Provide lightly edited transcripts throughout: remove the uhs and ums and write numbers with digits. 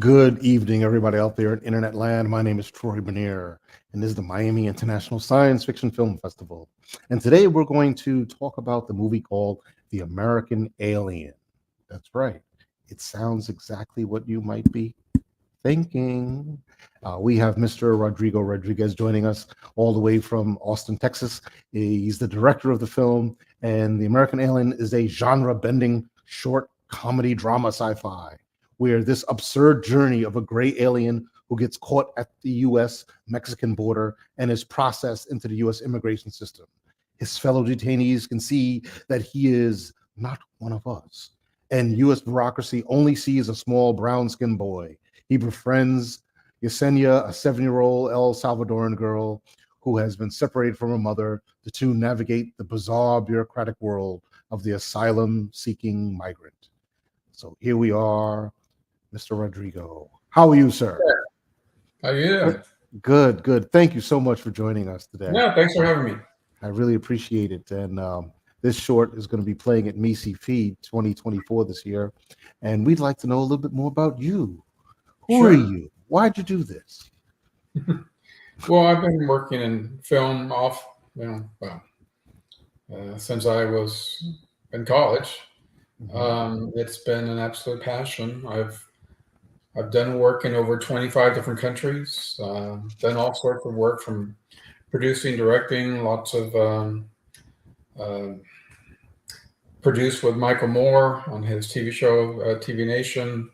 Good evening, everybody out there in internet land. My name is Troy Bernier, and this is the Miami International Science Fiction Film Festival. And today we're going to talk about the movie called The American Alien. That's right. It sounds exactly what you might be thinking. We have Mr. Rodrigo Rodriguez joining us all the way from Austin, Texas. He's the director of the film, and The American Alien is a genre-bending short comedy drama sci-fi, where this absurd journey of a gray alien who gets caught at the US-Mexican border and is processed into the US immigration system. His fellow detainees can see that he is not one of us, and US bureaucracy only sees a small brown-skinned boy. He befriends Yesenia, a 7-year-old El Salvadoran girl who has been separated from her mother. The two navigate the bizarre bureaucratic world of the asylum-seeking migrant. So here we are, Mr. Rodrigo. How are you, sir? How are you? Good, good. Thank you so much for joining us today. Yeah, thanks for having me. I really appreciate it. And this short is going to be playing at MiSciFi 2024 this year. And we'd like to know a little bit more about you. Who are you? Why'd you do this? Well, I've been working in film since I was in college. It's been an absolute passion. I've done work in over 25 different countries, done all sorts of work from producing, directing, lots of produced with Michael Moore on his TV show, TV Nation.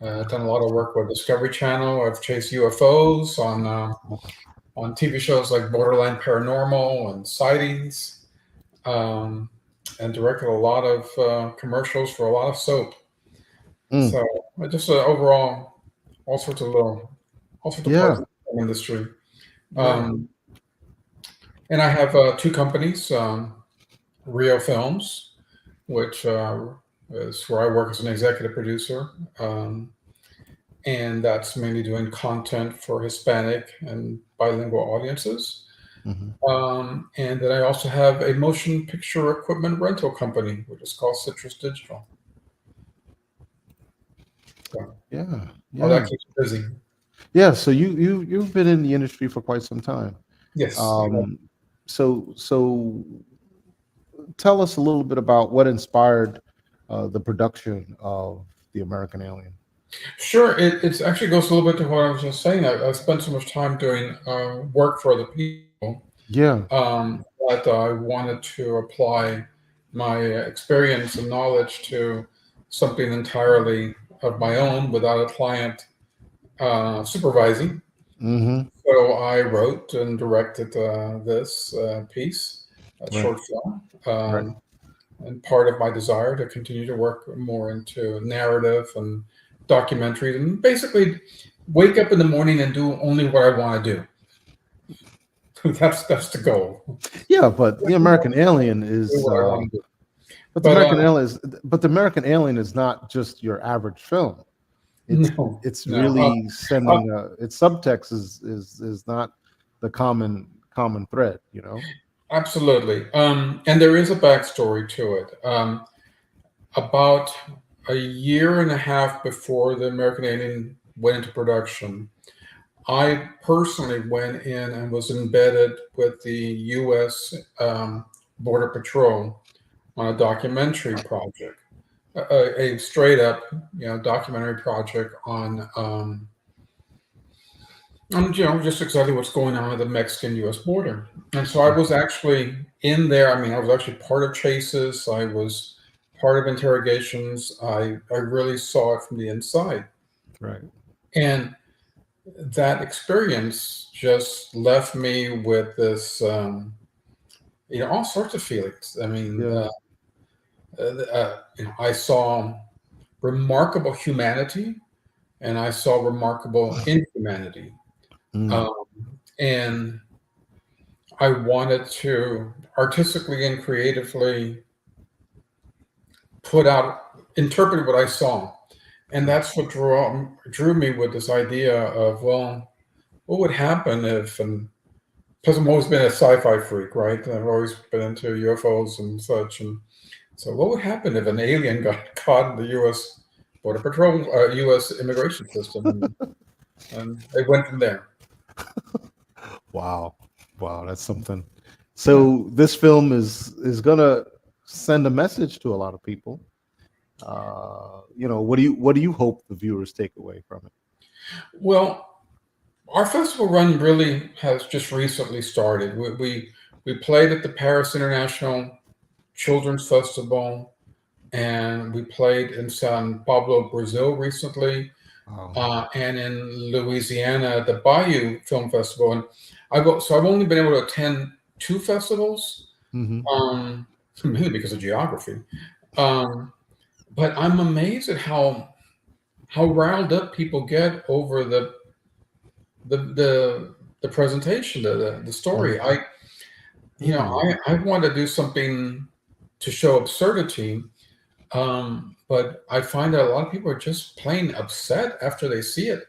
Done a lot of work with Discovery Channel. I've chased UFOs on TV shows like Borderline Paranormal and Sightings, and directed a lot of commercials for a lot of soap. So just overall, all sorts of parts of the industry. And I have 2 companies, Rio Films, which is where I work as an executive producer. And that's mainly doing content for Hispanic and bilingual audiences. And then I also have a motion picture equipment rental company, which is called Citrus Digital. So, all that keeps me busy. Yeah, so you've been in the industry for quite some time. Yes. So tell us a little bit about what inspired the production of The American Alien. Sure. It actually goes a little bit to what I was just saying. I spent so much time doing work for other people. That I wanted to apply my experience and knowledge to something entirely of my own without a client supervising. So I wrote and directed this piece, a short film, and part of my desire to continue to work more into narrative and documentaries, and basically wake up in the morning and do only what I want to do. That's the goal. Yeah, but The American Alien is but the American Alien is not just your average film. It's really sending its subtext is not the common thread, you know. Absolutely. And there is a backstory to it. About a year and a half before The American Alien went into production, I personally went in and was embedded with the U.S. Border Patrol on a documentary project, a straight up, documentary project on just exactly what's going on at the Mexican-U.S. border. And so I was actually in there. I mean, I was actually part of chases. I was part of interrogations. I really saw it from the inside. Right. And that experience just left me with this, all sorts of feelings. I mean, I saw remarkable humanity, and I saw remarkable inhumanity. And I wanted to artistically and creatively interpret what I saw. And that's what drew me with this idea of, well, what would happen if, and because I've always been a sci-fi freak, right? I've always been into UFOs and such. And so what would happen if an alien got caught in the U.S. Border Patrol, U.S. immigration system, and they went from there. Wow, that's something. So this film is gonna send a message to a lot of people. What do you hope the viewers take away from it? Well, our festival run really has just recently started. We played at the Paris International Children's Festival, and we played in San Pablo, Brazil recently, and in Louisiana, the Bayou Film Festival. And I've only been able to attend 2 festivals, mainly because of geography. But I'm amazed at how riled up people get over the presentation, the story. I want to do something to show absurdity, but I find that a lot of people are just plain upset after they see it,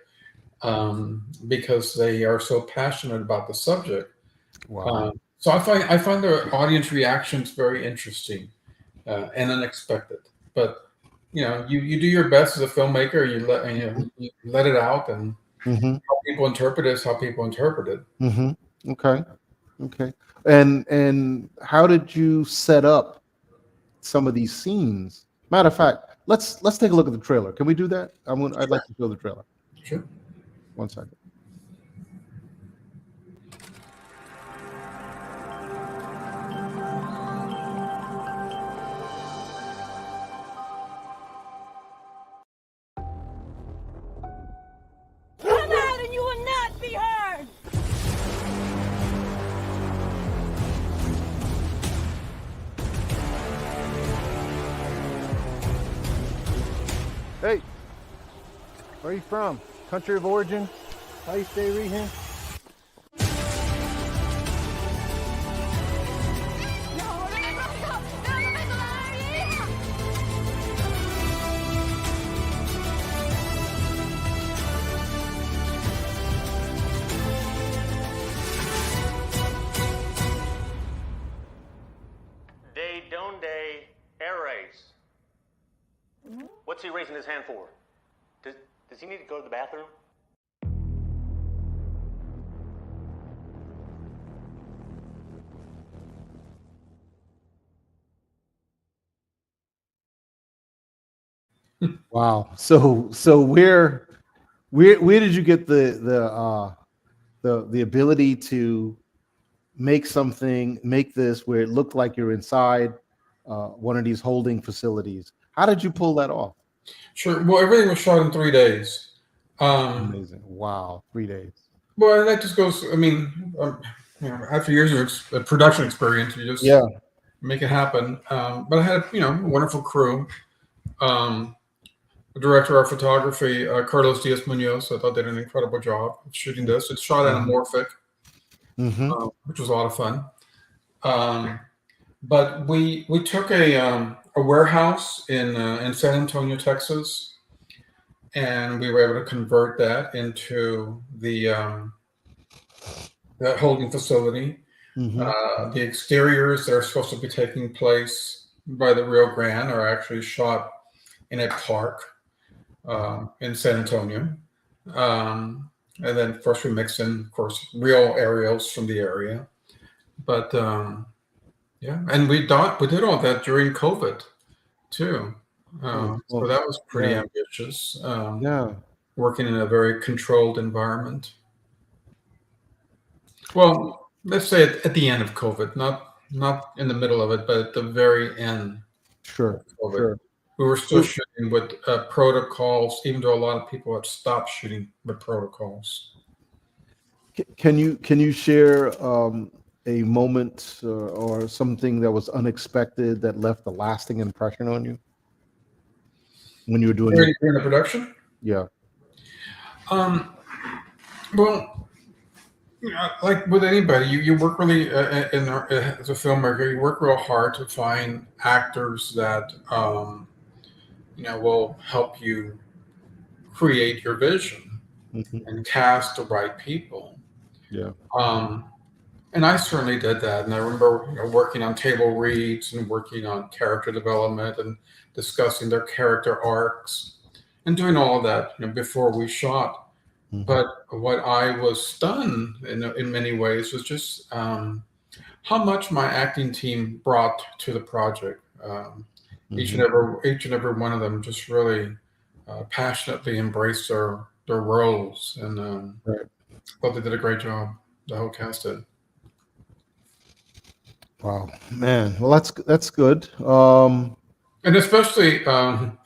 because they are so passionate about the subject. Wow. So I find the audience reactions very interesting and unexpected. But you do your best as a filmmaker. You let it out, and how people interpret it is how people interpret it. Okay. And how did you set up some of these scenes? Matter of fact, let's take a look at the trailer. Can we do that? I'd like to show the trailer. Sure. 1 second. Come out and you will not be heard! Hey, where are you from? Country of origin? How you stay right here? De donde eres? What's he raising his hand for? Does he need to go to the bathroom? Wow. So where did you get the ability to make this where it looked like you're inside one of these holding facilities? How did you pull that off? Sure. Well, everything was shot in 3 days. Amazing. Wow. 3 days. Well, that just goes. I mean, after years of production experience, you just make it happen. But I had a wonderful crew. The director of photography, Carlos Diaz Munoz, I thought did an incredible job of shooting this. It's shot anamorphic, which was a lot of fun. But we took a warehouse in San Antonio, Texas, and we were able to convert that into the holding facility. The exteriors that are supposed to be taking place by the Rio Grande are actually shot in a park in San Antonio. And then, of course, we mixed in, of course, real aerials from the area. But and we did all that during COVID too. So that was pretty ambitious. Working in a very controlled environment. Well, let's say at the end of COVID, not in the middle of it, but at the very end. Sure. Of COVID. Sure. We were still shooting with protocols, even though a lot of people had stopped shooting with protocols. Can you share a moment or something that was unexpected that left a lasting impression on you when you were doing during the production? Yeah. Well, like with anybody, you work really as a filmmaker. You work real hard to find actors that will help you create your vision and cast the right people. Yeah. And I certainly did that. And I remember working on table reads and working on character development and discussing their character arcs. and doing all of that, before we shot. Mhm. But what I was stunned in many ways was just how much my acting team brought to the project. Each and every one of them just really passionately embraced their roles, and Right. thought they did a great job. The whole cast did. Wow, man. Well, that's good. And especially our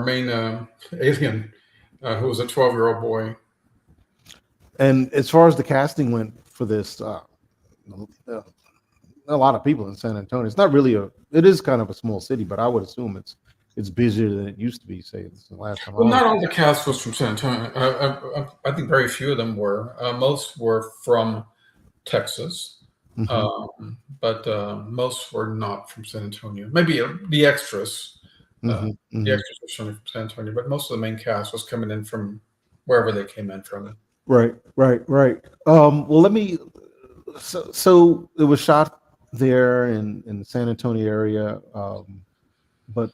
main alien, who was a 12-year-old boy. And as far as the casting went for this, a lot of people in San Antonio. It's not really it is kind of a small city, but I would assume it's busier than it used to be. Say, this is the last time. Well, not all the cast was from San Antonio. I think very few of them were. Most were from Texas. But most were not from San Antonio. Maybe the extras. The extras were from San Antonio, but most of the main cast was coming in from wherever they came in from. Right. Well, let me. So it was shot there in the San Antonio area, but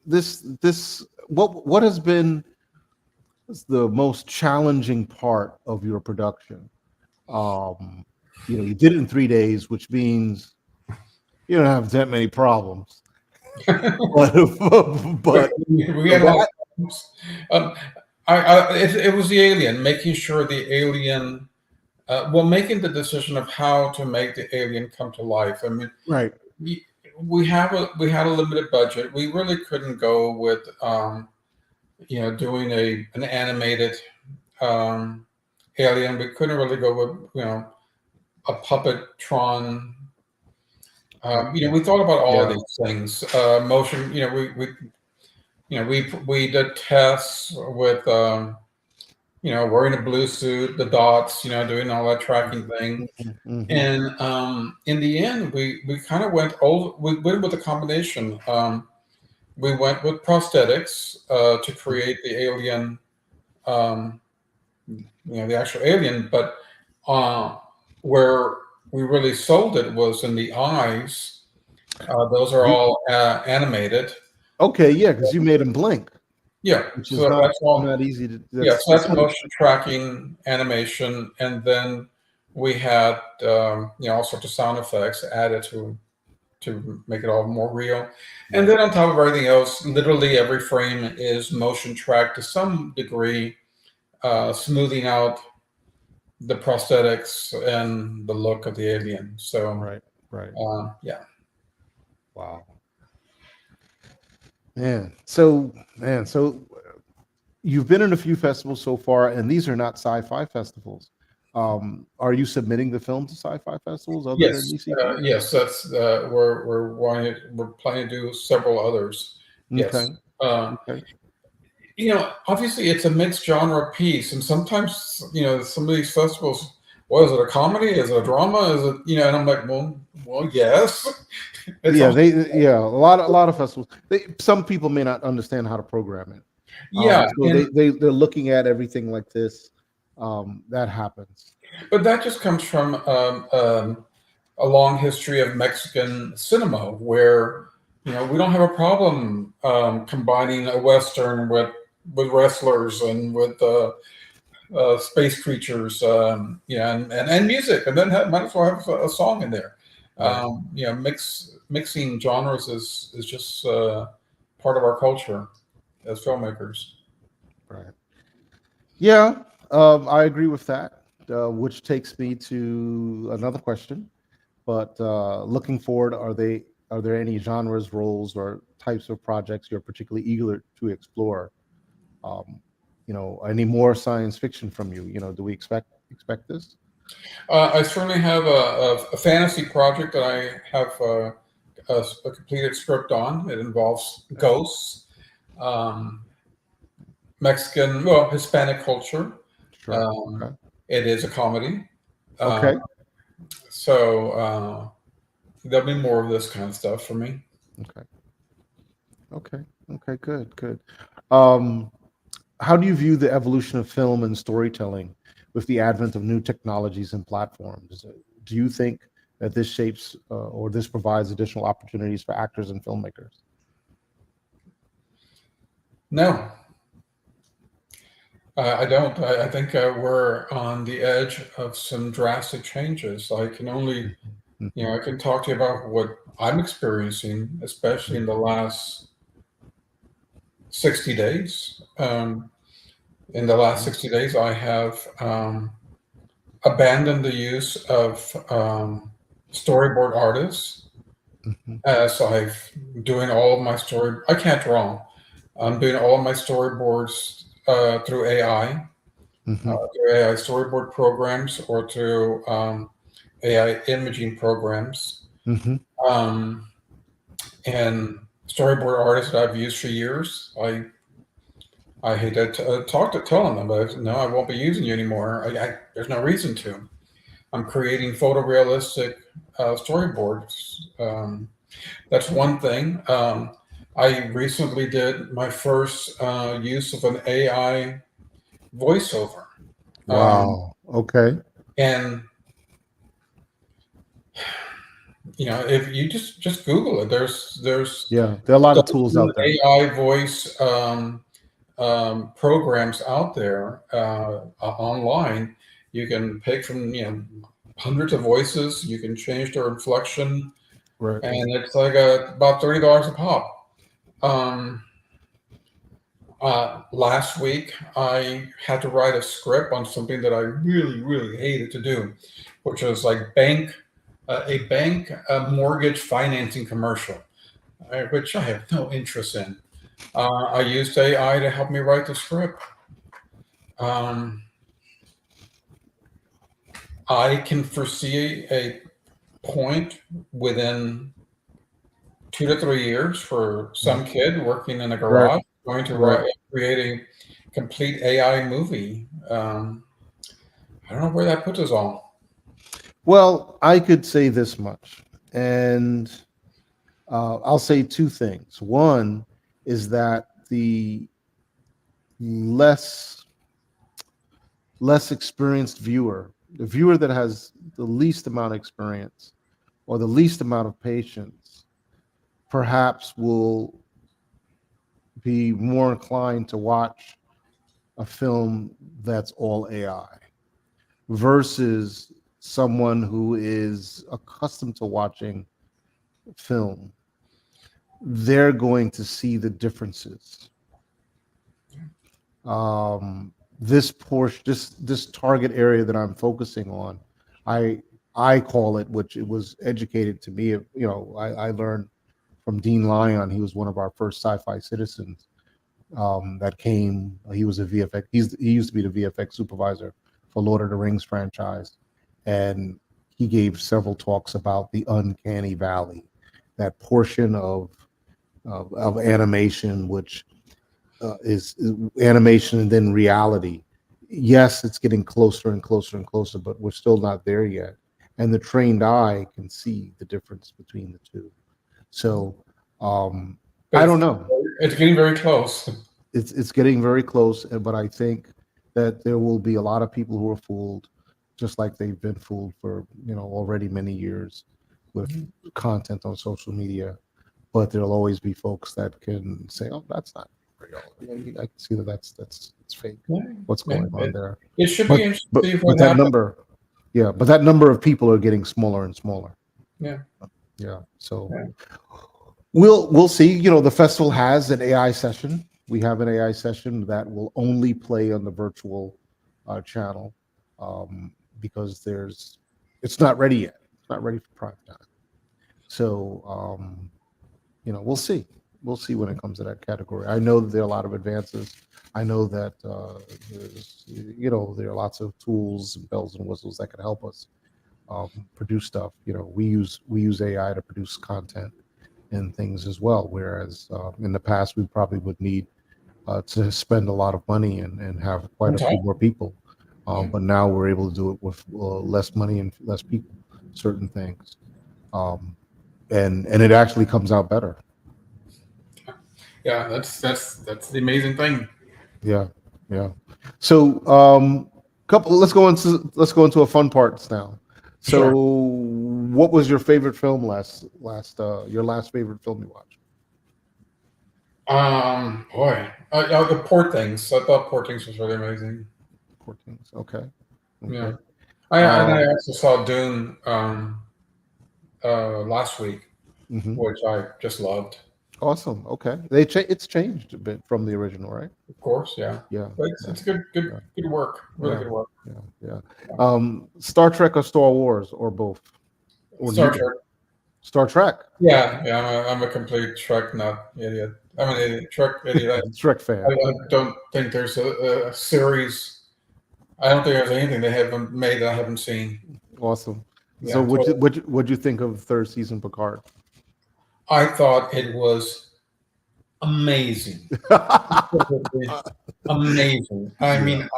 this what has been the most challenging part of your production? You did it in 3 days, which means you don't have that many problems. but we had a lot of problems. It was the alien, making sure the alien, making the decision of how to make the alien come to life. I mean, right. We had a limited budget. We really couldn't go with doing an animated alien. We couldn't really go with a puppetron. We thought about all of these things. Motion. We did tests with wearing a blue suit, the dots, doing all that tracking thing. And in the end, we kind of went with a combination. We went with prosthetics to create the alien, the actual alien, but where we really sold it was in the eyes. Those are all animated. Okay, yeah, because you made them blink. Yeah, which is not easy to. So that's motion tracking animation, and then we had all sorts of sound effects added to make it all more real. And then on top of everything else, literally every frame is motion tracked to some degree, smoothing out the prosthetics and the look of the alien. So right. Yeah. Wow. So you've been in a few festivals so far, and these are not sci-fi festivals. Are you submitting the film to sci-fi festivals other than MiSciFi? Yes, that's we're planning to do several others. Yes. Okay. Obviously it's a mixed genre piece, and sometimes some of these festivals, well, is it a comedy? Is it a drama? Is it and I'm like, well, yes. A lot of festivals. Some people may not understand how to program it. So they're looking at everything like this. That happens. But that just comes from a long history of Mexican cinema, where we don't have a problem combining a Western with wrestlers and with space creatures, and music, and then might as well have a song in there. Mixing genres is just part of our culture as filmmakers. Right. Yeah, I agree with that, which takes me to another question. But looking forward, are there any genres, roles, or types of projects you're particularly eager to explore? Any more science fiction from you? Do we expect this? I certainly have a fantasy project that I have a completed script on. It involves ghosts, Mexican, Hispanic culture. Sure. It is a comedy. Okay. So there'll be more of this kind of stuff for me. Okay. Good. How do you view the evolution of film and storytelling with the advent of new technologies and platforms? Do you think that this shapes or this provides additional opportunities for actors and filmmakers? No, I don't. I think we're on the edge of some drastic changes. I can only, I can talk to you about what I'm experiencing, especially in the last 60 days. In the last 60 days, I have abandoned the use of storyboard artists, as I'm doing all of my I can't draw. I'm doing all of my storyboards through AI, through AI storyboard programs, or through AI imaging programs. Um, and storyboard artists that I've used for years, I hate to telling them, but no, I won't be using you anymore. There's no reason to. I'm creating photorealistic storyboards. That's one thing. I recently did my first use of an AI voiceover. Wow. Okay. And if you just Google it, there's there are a lot of tools out there. AI voice programs out there online. You can pick from hundreds of voices. You can change their inflection, right? And it's like about $30 a pop. Last week, I had to write a script on something that I really, really hated to do, which was like a bank mortgage financing commercial, which I have no interest in. I used AI to help me write the script. I can foresee a point within 2 to 3 years for some kid working in a garage going to create a complete AI movie. I don't know where that puts us all. Well, I could say this much, and I'll say two things. One is that the less experienced viewer, the viewer that has the least amount of experience or the least amount of patience, perhaps will be more inclined to watch a film that's all AI versus someone who is accustomed to watching film. They're going to see the differences. This portion, this target area that I'm focusing on, I call it, which it was educated to me. I learned from Dean Lyon. He was one of our first sci-fi citizens that came. He was a VFX. He used to be the VFX supervisor for Lord of the Rings franchise, and he gave several talks about the uncanny valley, that portion of animation which is animation and then reality. Yes, it's getting closer and closer and closer, but we're still not there yet. And the trained eye can see the difference between the two. So I don't know. It's getting very close. It's getting very close, but I think that there will be a lot of people who are fooled, just like they've been fooled for already many years with content on social media. But there'll always be folks that can say, "Oh, that's not real." I can see that's fake. What's going on there? It should be interesting. But that number, but that number of people are getting smaller and smaller. Yeah. So we'll see. The festival has an AI session. We have an AI session that will only play on the virtual channel because it's not ready yet. It's not ready for prime time. So we'll see. We'll see when it comes to that category. I know that there are a lot of advances. I know that there are lots of tools and bells and whistles that can help us produce stuff. We use AI to produce content and things as well. Whereas in the past, we probably would need to spend a lot of money and have quite a few more people. But now we're able to do it with less money and less people, certain things. And it actually comes out better. Yeah, that's the amazing thing. Yeah. So let's go into a fun part now. So Sure. What was your favorite film your last favorite film you watched? Boy, the Poor Things. I thought Poor Things was really amazing. Poor Things. Okay. Yeah, Okay. and I also saw Dune last week, Mhm. which I just loved. Awesome. Okay. It's changed a bit from the original, right? Of course, yeah. Yeah. But Yeah. it's good Yeah. work. Really Yeah. good work. Yeah. Star Trek or Star Wars or both or Star neither. Trek. Star Trek. Yeah. I'm a complete Trek nut idiot. I'm an idiot, Trek idiot. Trek fan. I don't think there's a series. I don't think there's anything they haven't made that I haven't seen. Awesome. Yeah, So totally. what'd you think of third season Picard? I thought it was amazing. Amazing. I Yeah. mean,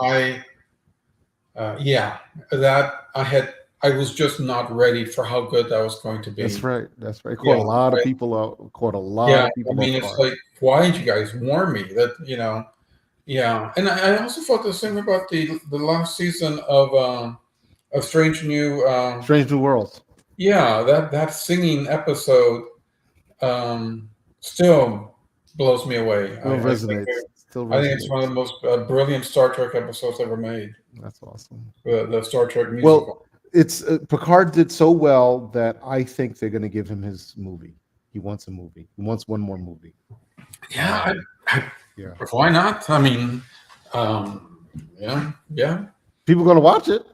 I was just not ready for how good that was going to be. That's right. That's right. Yeah, Caught a lot of right. people out. Caught a lot Yeah, of people I mean, off it's guard. like, why did you guys warn me that, yeah. And I also felt the same about the last season of Strange New, Strange New Worlds. yeah, that singing episode still blows me away. Still resonates. Still I think it's resonates. one of the most brilliant Star Trek episodes ever made. That's awesome. The Star Trek musical. Well, it's Picard did so well that I think they're going to give him his movie. He wants a movie. He wants one more movie. Yeah, Yeah. why not? I mean, yeah. People going to watch it.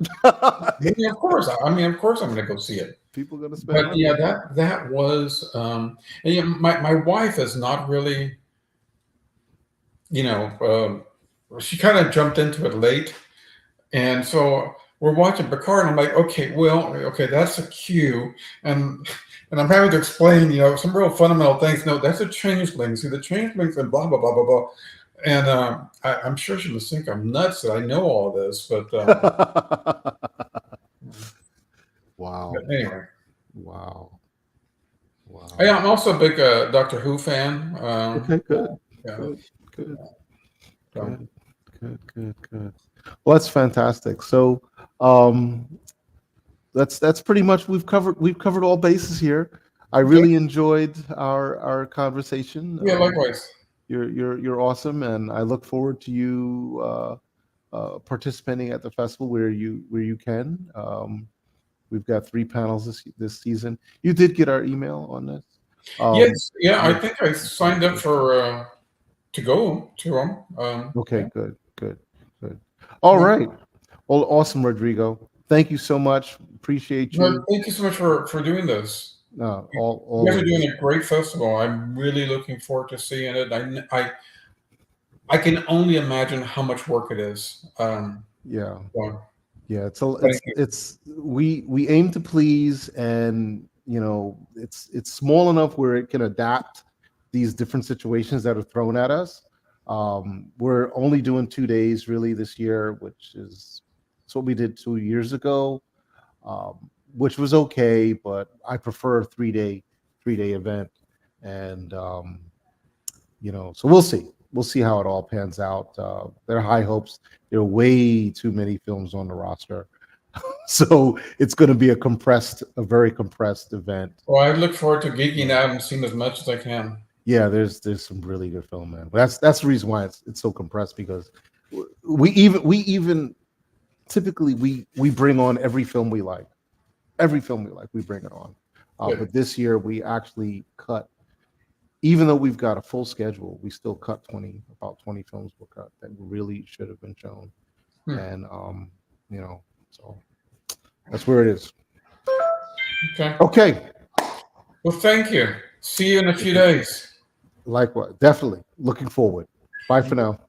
Yeah, of course. I mean, of course, I'm going to go see it. People going to spend But money. yeah, that was. And yeah, my wife is not really. She kind of jumped into it late, and so we're watching Picard, and I'm like, okay, that's a cue, and I'm having to explain, some real fundamental things. No, that's a changeling. See, the changelings and blah blah blah blah blah. And I'm sure she must think I'm nuts that I know all this, but Wow. but anyway. Wow. Yeah, I'm also a big Doctor Who fan. Okay, good. Yeah. Good. So, Good. Well, that's fantastic. So, that's pretty much we've covered all bases here. I really enjoyed our conversation. yeah, likewise. You're awesome, and I look forward to you participating at the festival where you can. We've got 3 panels this season. You did get our email on this? Yes, yeah, I think I signed up for to go to them. Okay, good. All right. Well, awesome, Rodrigo. Thank you so much. Appreciate you. Well, thank you so much for doing this. You guys are doing a great festival. I'm really looking forward to seeing it. I can only imagine how much work it is. Yeah. So, Yeah, we aim to please, and it's small enough where it can adapt these different situations that are thrown at us. We're only doing 2 days really this year, which is what we did 2 years ago, which was okay, but I prefer a 3-day event, and so we'll see how it all pans out. There are high hopes. There are way too many films on the roster. So it's going to be a very compressed event. well, I look forward to geeking out and seeing as much as I can. Yeah, there's some really good film, man. That's the reason why it's so compressed, because we even typically we bring on every film we like. Every film we like, we bring it on. But this year we actually cut. Even though we've got a full schedule, we still cut about 20 films were cut that really should have been shown. And so that's where it is. Okay. Well, thank you. See you in a few days. Likewise. Definitely. Looking forward. Bye for now.